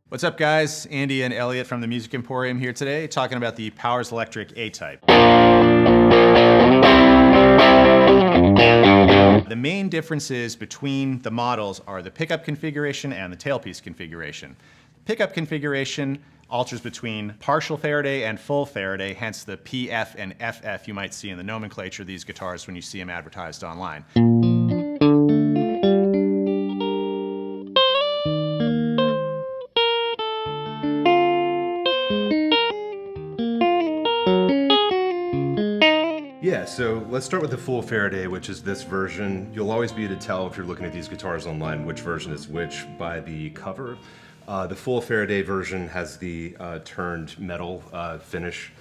What's up, guys? Andy and Elliot from the Music Emporium here today, talking about the Powers Electric A-Type. The main differences between the models are the pickup configuration and the tailpiece configuration. Pickup configuration alters between partial Faraday and full Faraday, hence the PF and FF you might see in the nomenclature of these guitars when you see them advertised online. Yeah, so let's start with the full Faraday, which is this version. You'll always be able to tell if you're looking at these guitars online which version is which by the cover. The full Faraday version has the turned metal finish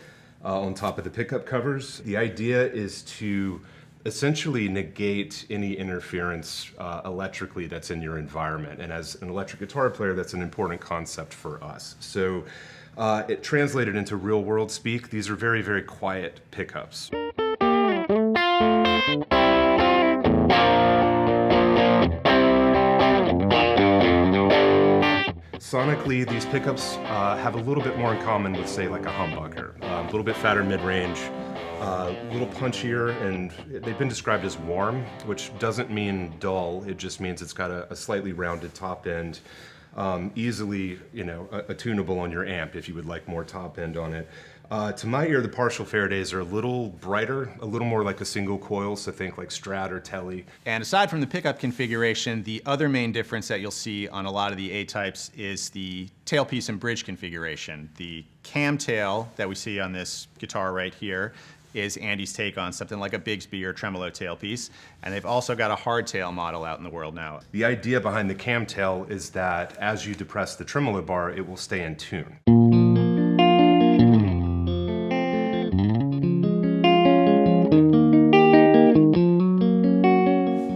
on top of the pickup covers. The idea is to essentially negate any interference electrically that's in your environment. And as an electric guitar player, that's an important concept for us. So it translated into real world speak. These are very, very quiet pickups. Sonically, these pickups have a little bit more in common with, say, like a humbucker. A little bit fatter mid-range, a little punchier, and they've been described as warm, which doesn't mean dull. It just means it's got a slightly rounded top end, easily, attunable on your amp if you would like more top end on it. To my ear, the partial Faradays are a little brighter, a little more like a single coil, so think like Strat or Tele. And aside from the pickup configuration, the other main difference that you'll see on a lot of the A-types is the tailpiece and bridge configuration. The cam tail that we see on this guitar right here is Andy's take on something like a Bigsby or tremolo tailpiece, and they've also got a hardtail model out in the world now. The idea behind the cam tail is that as you depress the tremolo bar, it will stay in tune.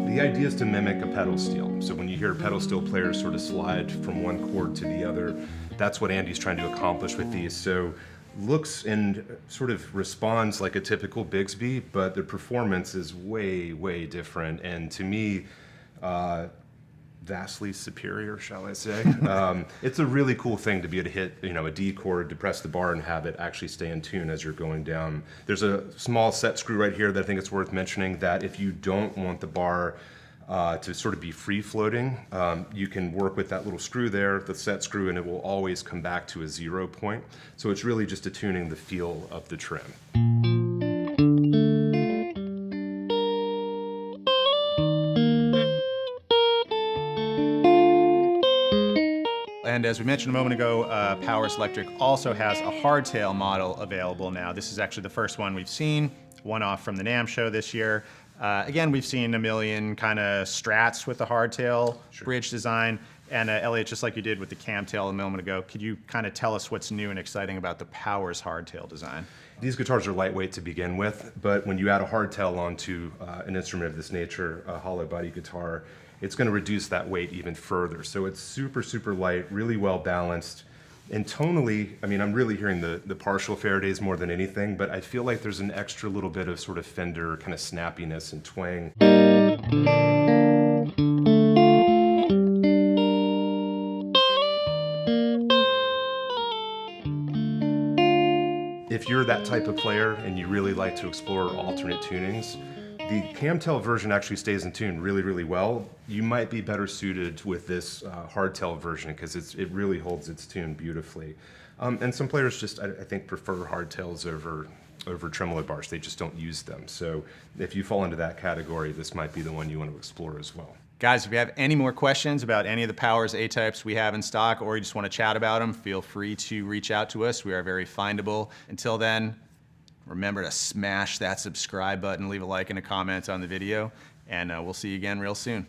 The idea is to mimic a pedal steel. So when you hear pedal steel players sort of slide from one chord to the other, that's what Andy's trying to accomplish with these. So looks and sort of responds like a typical Bigsby, but the performance is way, way different, and to me, vastly superior, shall I say. It's a really cool thing to be able to hit, a D chord, depress the bar, and have it actually stay in tune as you're going down. There's a small set screw right here that I think it's worth mentioning, that if you don't want the bar to sort of be free floating, you can work with that little screw there, the set screw, and it will always come back to a 0 point. So it's really just attuning the feel of the trim. And as we mentioned a moment ago, Powers Electric also has a hardtail model available now. This is actually the first one we've seen, one off from the NAMM show this year. Again, we've seen a million kind of Strats with the hardtail bridge design. And Elliot, just like you did with the cam tail a moment ago, could you kind of tell us what's new and exciting about the Powers hardtail design? These guitars are lightweight to begin with, but when you add a hardtail onto an instrument of this nature, a hollow body guitar, it's going to reduce that weight even further. So it's super, super light, really well balanced. And tonally, I'm really hearing the partial Faradays more than anything, but I feel like there's an extra little bit of sort of Fender kind of snappiness and twang. If you're that type of player and you really like to explore alternate tunings, the camtail version actually stays in tune really, really well. You might be better suited with this hardtail version because it really holds its tune beautifully. And some players just, I think, prefer hardtails over tremolo bars. They just don't use them. So if you fall into that category, this might be the one you want to explore as well. Guys, if you have any more questions about any of the Powers A-types we have in stock, or you just want to chat about them, feel free to reach out to us. We are very findable. Until then, remember to smash that subscribe button, leave a like and a comment on the video, and we'll see you again real soon.